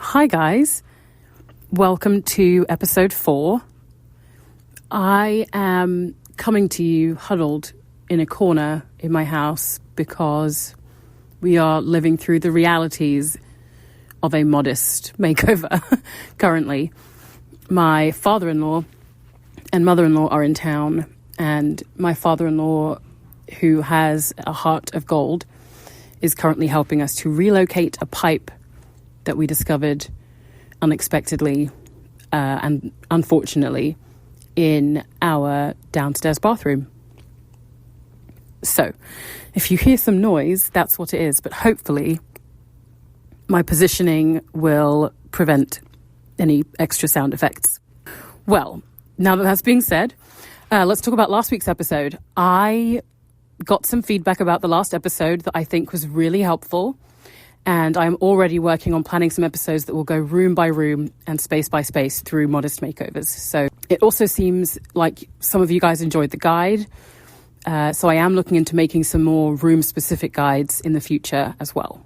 Hi guys, welcome to episode 4. I am coming to you huddled in a corner in my house because we are living through the realities of a modest makeover currently. My father-in-law and mother-in-law are in town, and my father-in-law, who has a heart of gold, is currently helping us to relocate a pipe that we discovered unexpectedly and unfortunately in our downstairs bathroom. So if you hear some noise, that's what it is, but hopefully my positioning will prevent any extra sound effects. Well, now that that's being said, let's talk about last week's episode. I got some feedback about the last episode that I think was really helpful, and I'm already working on planning some episodes that will go room by room and space by space through modest makeovers. So it also seems like some of you guys enjoyed the guide. So I am looking into making some more room-specific guides in the future as well.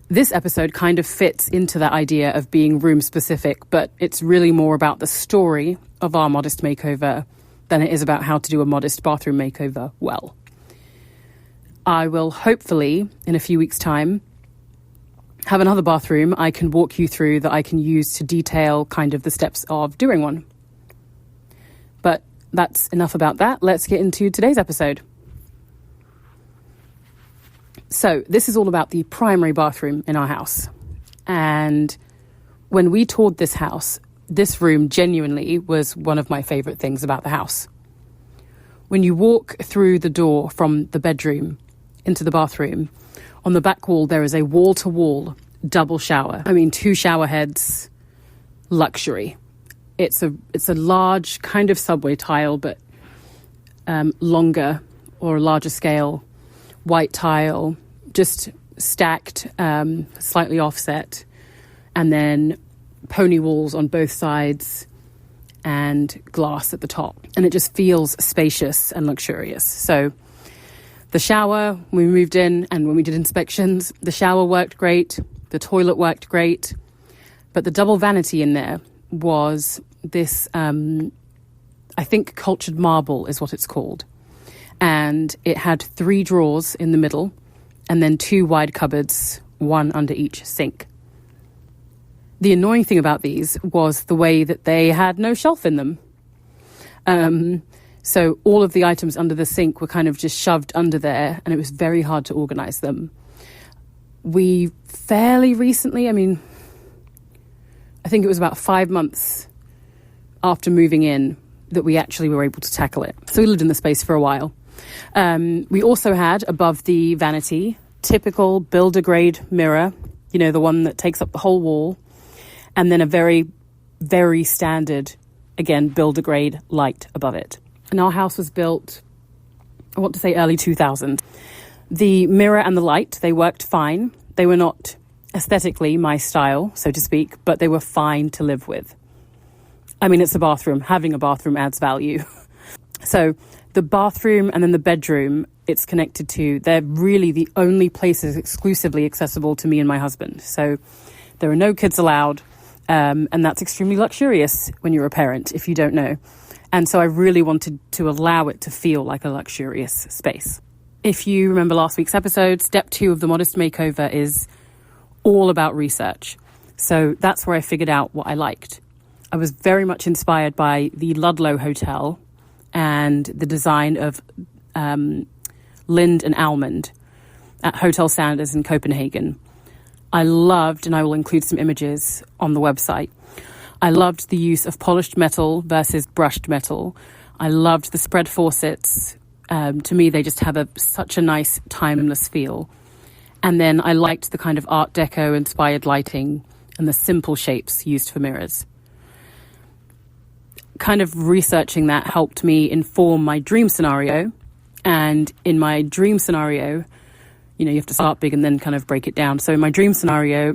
This episode kind of fits into that idea of being room-specific, but it's really more about the story of our modest makeover than it is about how to do a modest bathroom makeover well. I will hopefully, in a few weeks' time, have another bathroom I can walk you through that I can use to detail kind of the steps of doing one. But that's enough about that. Let's get into today's episode. So this is all about the primary bathroom in our house. And when we toured this house, this room genuinely was one of my favorite things about the house. When you walk through the door from the bedroom into the bathroom, on the back wall there is a wall-to-wall double shower. I mean, 2 shower heads, luxury. It's a large kind of subway tile, but longer or larger scale, white tile, just stacked, slightly offset, and then pony walls on both sides and glass at the top. And it just feels spacious and luxurious. So the shower, when we moved in and when we did inspections, the shower worked great, the toilet worked great, but the double vanity in there was this, I think cultured marble is what it's called. And it had 3 drawers in the middle and then 2 wide cupboards, 1 under each sink. The annoying thing about these was the way that they had no shelf in them. So all of the items under the sink were kind of just shoved under there, and it was very hard to organize them. We fairly recently, I think it was about 5 months after moving in that we actually were able to tackle it. So we lived in the space for a while. We also had above the vanity, typical builder grade mirror, you know, the one that takes up the whole wall, and then a very, very standard, again, builder grade light above it. And our house was built, I want to say early 2000. The mirror and the light, they worked fine. They were not aesthetically my style, so to speak, but they were fine to live with. I mean, it's a bathroom. Having a bathroom adds value. So the bathroom and then the bedroom it's connected to, they're really the only places exclusively accessible to me and my husband. So there are no kids allowed, and that's extremely luxurious when you're a parent, if you don't know. And so I really wanted to allow it to feel like a luxurious space. If you remember last week's episode, step 2 of the Modest Makeover is all about research. So that's where I figured out what I liked. I was very much inspired by the Ludlow Hotel and the design of Lind and Almond at Hotel Sanders in Copenhagen. I loved, and I will include some images on the website, I loved the use of polished metal versus brushed metal. I loved the spread faucets. To me, they just have such a nice, timeless feel. And then I liked the kind of Art Deco inspired lighting and the simple shapes used for mirrors. Kind of researching that helped me inform my dream scenario. And in my dream scenario, you know, you have to start big and then kind of break it down. So in my dream scenario,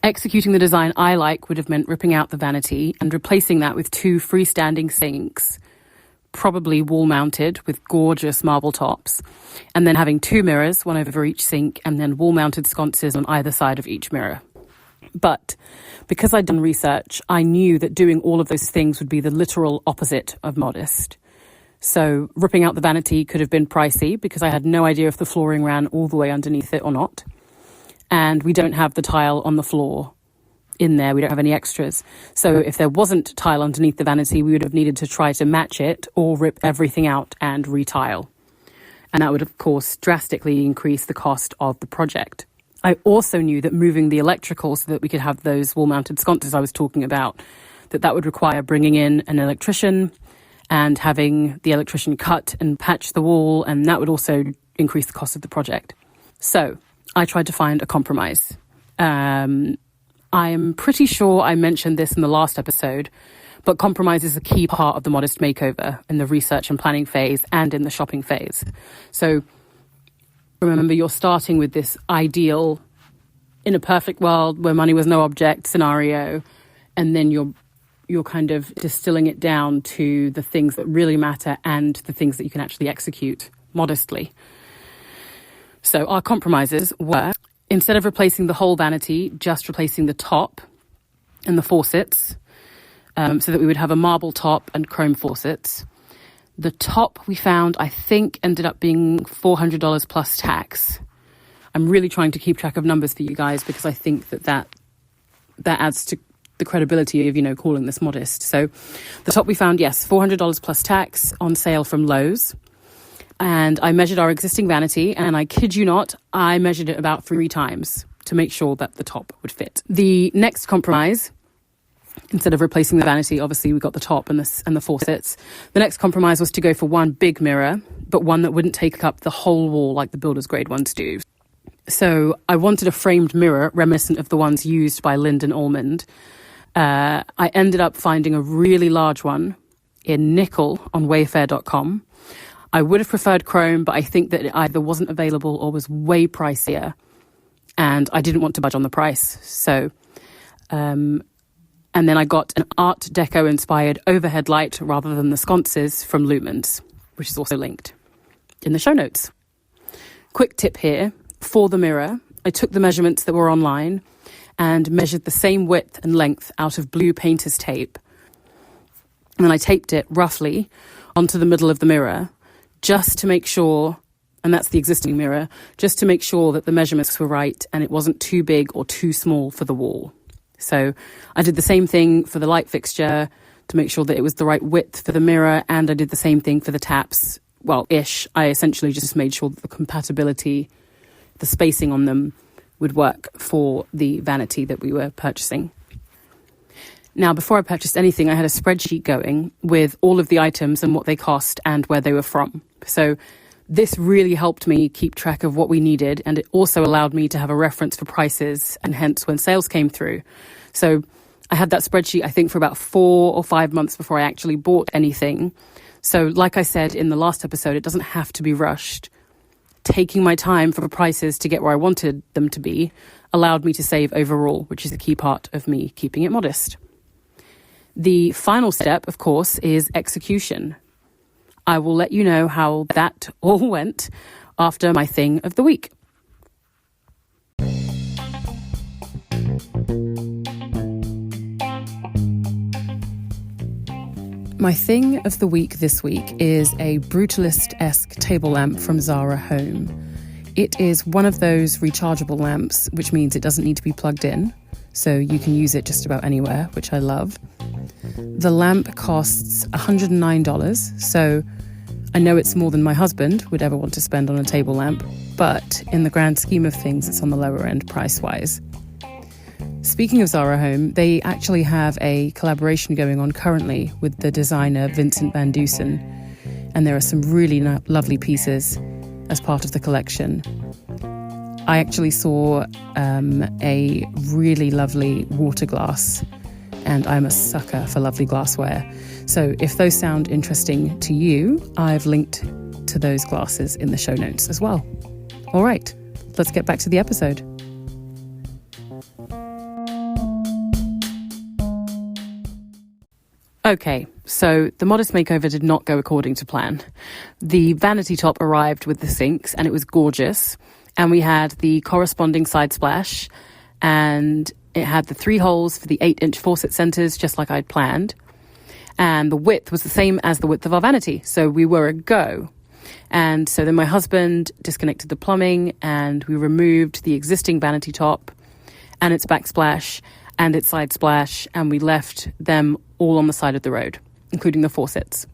executing the design I like would have meant ripping out the vanity and replacing that with 2 freestanding sinks, probably wall-mounted with gorgeous marble tops, and then having 2 mirrors, one over each sink, and then wall-mounted sconces on either side of each mirror. But because I'd done research, I knew that doing all of those things would be the literal opposite of modest. So ripping out the vanity could have been pricey because I had no idea if the flooring ran all the way underneath it or not. And we don't have the tile on the floor in there. We don't have any extras. So if there wasn't tile underneath the vanity, we would have needed to try to match it or rip everything out and retile. And that would, of course, drastically increase the cost of the project. I also knew that moving the electrical so that we could have those wall-mounted sconces I was talking about, that would require bringing in an electrician and having the electrician cut and patch the wall, and that would also increase the cost of the project. So I tried to find a compromise. I am pretty sure I mentioned this in the last episode, but compromise is a key part of the modest makeover in the research and planning phase and in the shopping phase. So remember, you're starting with this ideal, in a perfect world where money was no object scenario, and then you're kind of distilling it down to the things that really matter and the things that you can actually execute modestly. So our compromises were, instead of replacing the whole vanity, just replacing the top and the faucets, so that we would have a marble top and chrome faucets. The top we found, I think, ended up being $400 plus tax. I'm really trying to keep track of numbers for you guys because I think that adds to the credibility of, calling this modest. So the top we found, yes, $400 plus tax on sale from Lowe's. And I measured our existing vanity, and I kid you not, I measured it about 3 times to make sure that the top would fit. The next compromise, instead of replacing the vanity, obviously we got the top and the faucets. The next compromise was to go for one big mirror, but one that wouldn't take up the whole wall like the builder's grade ones do. So I wanted a framed mirror reminiscent of the ones used by Lind & Almond. I ended up finding a really large one in nickel on wayfair.com. I would have preferred chrome, but I think that it either wasn't available or was way pricier, and I didn't want to budge on the price. So, and then I got an Art Deco inspired overhead light rather than the sconces from Lumens, which is also linked in the show notes. Quick tip here, for the mirror, I took the measurements that were online and measured the same width and length out of blue painter's tape. And then I taped it roughly onto the middle of the mirror just to make sure, and that's the existing mirror, just to make sure that the measurements were right and it wasn't too big or too small for the wall. So I did the same thing for the light fixture to make sure that it was the right width for the mirror, and I did the same thing for the taps. Well, I essentially just made sure that the compatibility, the spacing on them would work for the vanity that we were purchasing. Now, before I purchased anything, I had a spreadsheet going with all of the items and what they cost and where they were from. So this really helped me keep track of what we needed, and it also allowed me to have a reference for prices and hence when sales came through. So I had that spreadsheet, I think, for about 4 or 5 months before I actually bought anything. So like I said in the last episode, it doesn't have to be rushed. Taking my time for the prices to get where I wanted them to be allowed me to save overall, which is a key part of me keeping it modest. The final step, of course, is execution. I will let you know how that all went after my thing of the week. My thing of the week this week is a brutalist-esque table lamp from Zara Home. It is one of those rechargeable lamps, which means it doesn't need to be plugged in, so you can use it just about anywhere, which I love. The lamp costs $109, so I know it's more than my husband would ever want to spend on a table lamp, but in the grand scheme of things, it's on the lower end price-wise. Speaking of Zara Home, they actually have a collaboration going on currently with the designer Vincent Van Dusen, and there are some really lovely pieces as part of the collection. I actually saw a really lovely water glass, and I'm a sucker for lovely glassware. So if those sound interesting to you, I've linked to those glasses in the show notes as well. All right, let's get back to the episode. Okay, so the modest makeover did not go according to plan. The vanity top arrived with the sinks and it was gorgeous. And we had the corresponding side splash, and It had the 3 holes for the 8-inch faucet centers, just like I'd planned. And the width was the same as the width of our vanity. So we were a go. And so then my husband disconnected the plumbing and we removed the existing vanity top and its backsplash and its side splash. And we left them all on the side of the road, including the faucets.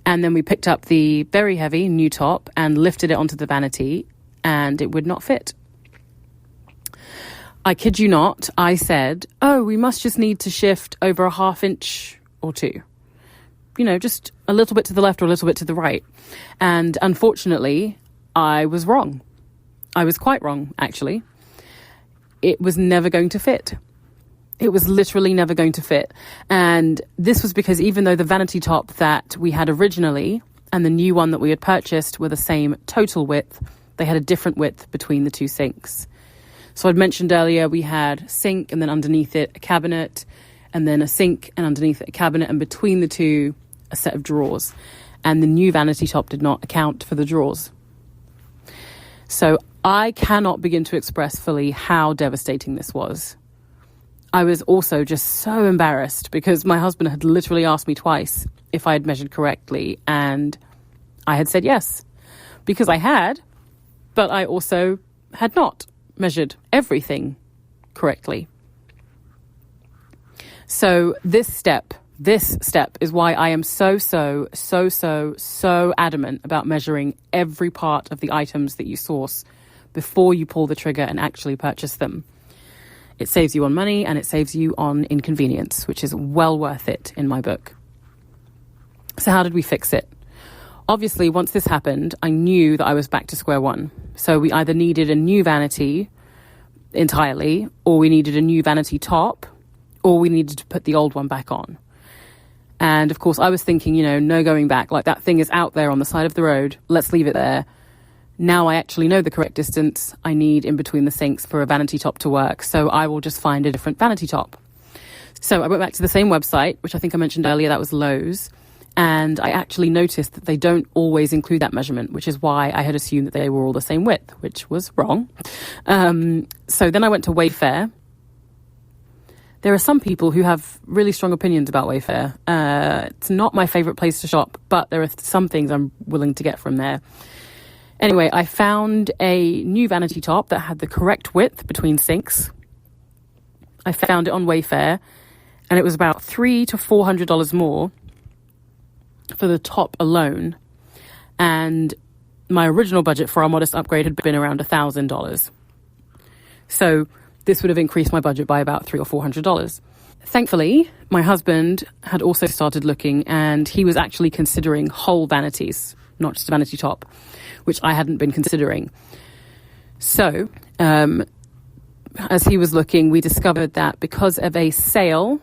And then we picked up the very heavy new top and lifted it onto the vanity, and it would not fit. I kid you not, I said, oh, we must just need to shift over a 1/2 inch or 2. You know, just a little bit to the left or a little bit to the right. And unfortunately, I was wrong. I was quite wrong, actually. It was never going to fit. It was literally never going to fit. And this was because even though the vanity top that we had originally and the new one that we had purchased were the same total width, they had a different width between the 2 sinks. So I'd mentioned earlier we had sink and then underneath it a cabinet, and then a sink and underneath it a cabinet, and between the 2 a set of drawers. And the new vanity top did not account for the drawers. So I cannot begin to express fully how devastating this was. I was also just so embarrassed because my husband had literally asked me twice if I had measured correctly, and I had said yes, because I had, but I also had not measured everything correctly. So this step is why I am so adamant about measuring every part of the items that you source before you pull the trigger and actually purchase them. It saves you on money and it saves you on inconvenience, which is well worth it in my book. So how did we fix it? Obviously, once this happened, I knew that I was back to square one. So we either needed a new vanity entirely, or we needed a new vanity top, or we needed to put the old one back on. And of course, I was thinking, no going back. Like, that thing is out there on the side of the road. Let's leave it there. Now I actually know the correct distance I need in between the sinks for a vanity top to work. So I will just find a different vanity top. So I went back to the same website, which I think I mentioned earlier, that was Lowe's. And I actually noticed that they don't always include that measurement, which is why I had assumed that they were all the same width, which was wrong. So then I went to Wayfair. There are some people who have really strong opinions about Wayfair. It's not my favorite place to shop, but there are some things I'm willing to get from there. Anyway, I found a new vanity top that had the correct width between sinks. I found it on Wayfair, and it was about $300 to $400 more for the top alone. And my original budget for our modest upgrade had been around $1,000. So this would have increased my budget by about $300 or $400. Thankfully, my husband had also started looking, and he was actually considering whole vanities, not just a vanity top, which I hadn't been considering. So, as he was looking, we discovered that because of a sale,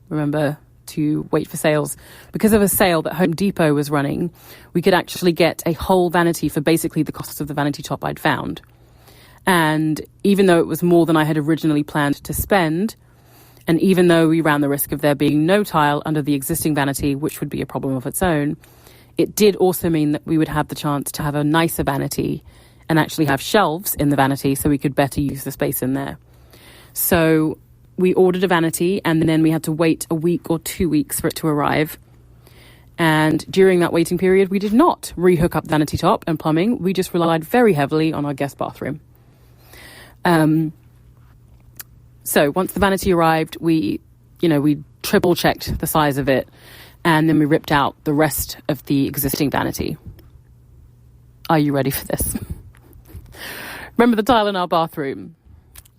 remember to wait for sales, because of a sale that Home Depot was running, we could actually get a whole vanity for basically the cost of the vanity top I'd found. And even though it was more than I had originally planned to spend, and even though we ran the risk of there being no tile under the existing vanity, which would be a problem of its own, it did also mean that we would have the chance to have a nicer vanity and actually have shelves in the vanity so we could better use the space in there. So we ordered a vanity, and then we had to wait a week or 2 weeks for it to arrive. And during that waiting period, we did not rehook up the vanity top and plumbing. We just relied very heavily on our guest bathroom. So once the vanity arrived, we triple checked the size of it, and then we ripped out the rest of the existing vanity. Are you ready for this? Remember the tile in our bathroom?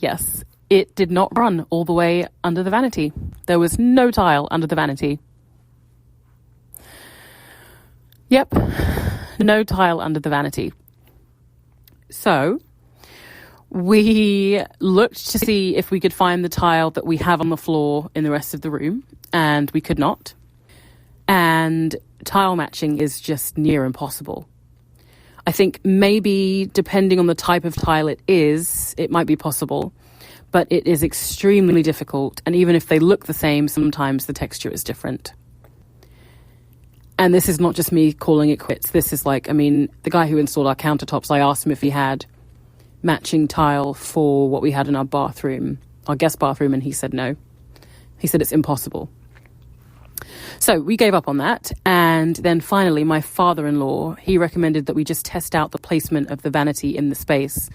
Yes, it did not run all the way under the vanity. There was no tile under the vanity. Yep, no tile under the vanity. So we looked to see if we could find the tile that we have on the floor in the rest of the room, and we could not. And tile matching is just near impossible. I think maybe depending on the type of tile it is, it might be possible, but it is extremely difficult. And even if they look the same, sometimes the texture is different. And this is not just me calling it quits. This is the guy who installed our countertops, I asked him if he had matching tile for what we had in our bathroom, our guest bathroom, and he said no. He said it's impossible. So we gave up on that. And then finally, my father-in-law, he recommended that we just test out the placement of the vanity in the space,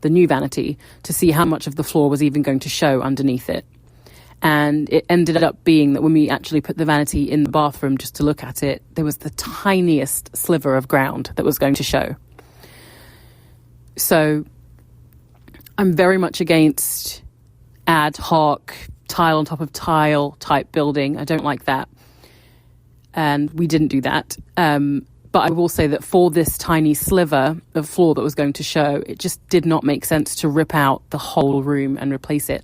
the new vanity, to see how much of the floor was even going to show underneath it. And it ended up being that when we actually put the vanity in the bathroom just to look at it, there was the tiniest sliver of ground that was going to show. So I'm very much against ad hoc, tile on top of tile type building. I don't like that. And we didn't do that. But I will say that for this tiny sliver of floor that was going to show, it just did not make sense to rip out the whole room and replace it.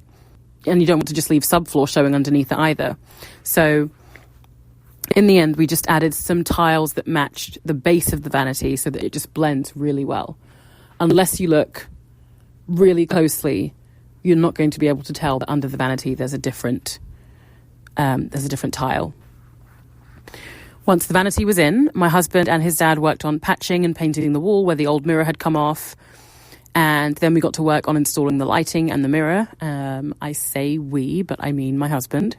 And you don't want to just leave subfloor showing underneath it either. So in the end, we just added some tiles that matched the base of the vanity so that it just blends really well. Unless you look really closely, you're not going to be able to tell that under the vanity there's a different tile. Once the vanity was in, my husband and his dad worked on patching and painting the wall where the old mirror had come off. And then we got to work on installing the lighting and the mirror. I say we, but I mean my husband.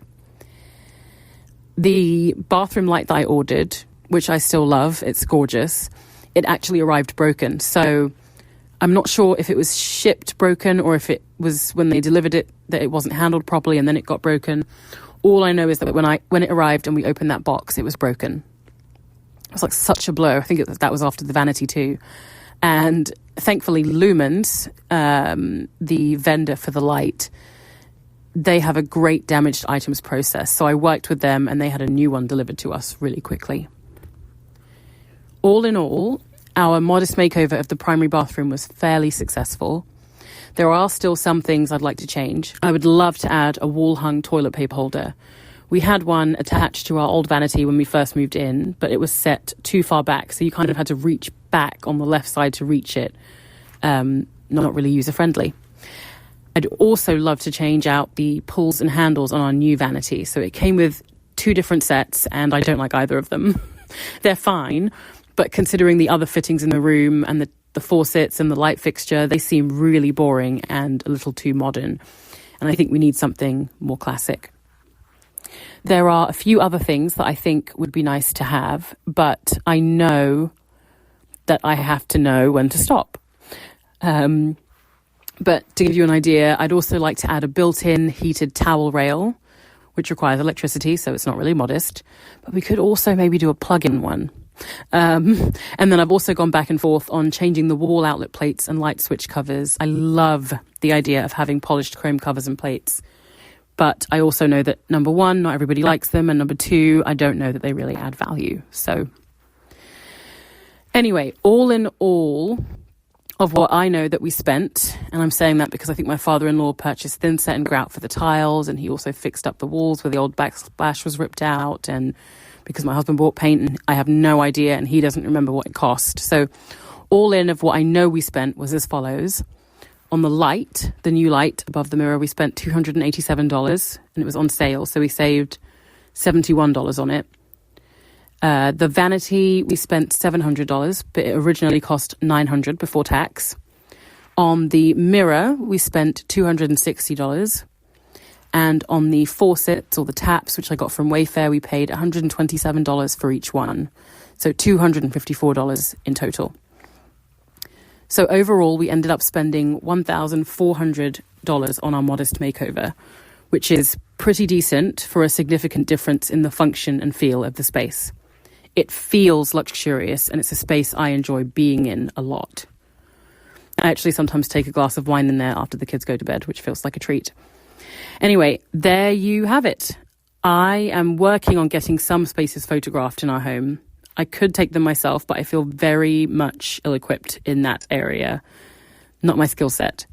The bathroom light that I ordered, which I still love, it's gorgeous, it actually arrived broken. So I'm not sure if it was shipped broken or if it was when they delivered it that it wasn't handled properly and then it got broken. All I know is that when it arrived and we opened that box, it was broken. It was like such a blow. I think that was after the vanity too. And thankfully, Lumens, the vendor for the light, they have a great damaged items process. So I worked with them and they had a new one delivered to us really quickly. All in all, our modest makeover of the primary bathroom was fairly successful. There are still some things I'd like to change. I would love to add a wall-hung toilet paper holder. We had one attached to our old vanity when we first moved in, but it was set too far back, so you kind of had to reach back on the left side to reach it. Not really user-friendly. I'd also love to change out the pulls and handles on our new vanity. So it came with 2 different sets, and I don't like either of them. They're fine, but considering the other fittings in the room and the faucets and the light fixture, they seem really boring and a little too modern. And I think we need something more classic. There are a few other things that I think would be nice to have, but I know that I have to know when to stop. But to give you an idea, I'd also like to add a built-in heated towel rail, which requires electricity, so it's not really modest. But we could also maybe do a plug-in one. And then I've also gone back and forth on changing the wall outlet plates and light switch covers. I love the idea of having polished chrome covers and plates. But I also know that, number one, not everybody likes them. And number two, I don't know that they really add value. So anyway, all in all of what I know that we spent, and I'm saying that because I think my father-in-law purchased thin set and grout for the tiles, and he also fixed up the walls where the old backsplash was ripped out, and because my husband bought paint and I have no idea and he doesn't remember what it cost. So all in of what I know we spent was as follows. On the light, the new light above the mirror, we spent $287 and it was on sale. So we saved $71 on it. The vanity, we spent $700, but it originally cost $900 before tax. On the mirror, we spent $260. And on the faucets or the taps, which I got from Wayfair, we paid $127 for each one. So $254 in total. So overall, we ended up spending $1,400 on our modest makeover, which is pretty decent for a significant difference in the function and feel of the space. It feels luxurious, and it's a space I enjoy being in a lot. I actually sometimes take a glass of wine in there after the kids go to bed, which feels like a treat. Anyway, there you have it. I am working on getting some spaces photographed in our home. I could take them myself, but I feel very much ill-equipped in that area. Not my skill set.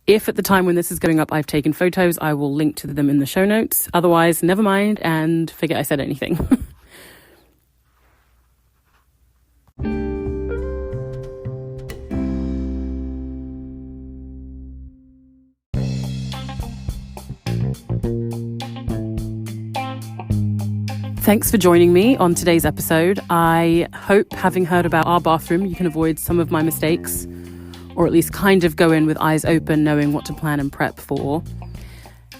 If at the time when this is going up I've taken photos, I will link to them in the show notes. Otherwise, never mind and forget I said anything. Thanks for joining me on today's episode. I hope, having heard about our bathroom, you can avoid some of my mistakes, or at least kind of go in with eyes open, knowing what to plan and prep for.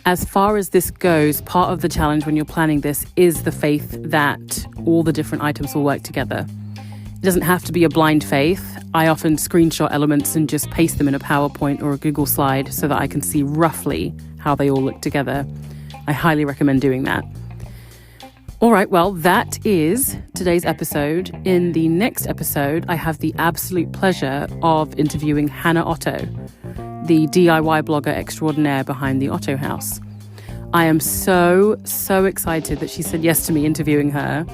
As far as this goes, part of the challenge when you're planning this is the faith that all the different items will work together. It doesn't have to be a blind faith. I often screenshot elements and just paste them in a PowerPoint or a Google slide so that I can see roughly how they all look together. I highly recommend doing that. All right, well, that is today's episode. In the next episode, I have the absolute pleasure of interviewing Hannah Otto, the DIY blogger extraordinaire behind the Otto House. I am so excited that she said yes to me interviewing her.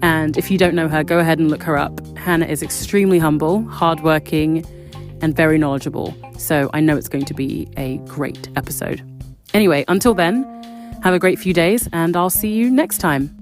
And if you don't know her, go ahead and look her up. Hannah is extremely humble, hardworking, and very knowledgeable. So I know it's going to be a great episode. Anyway, until then, have a great few days, and I'll see you next time.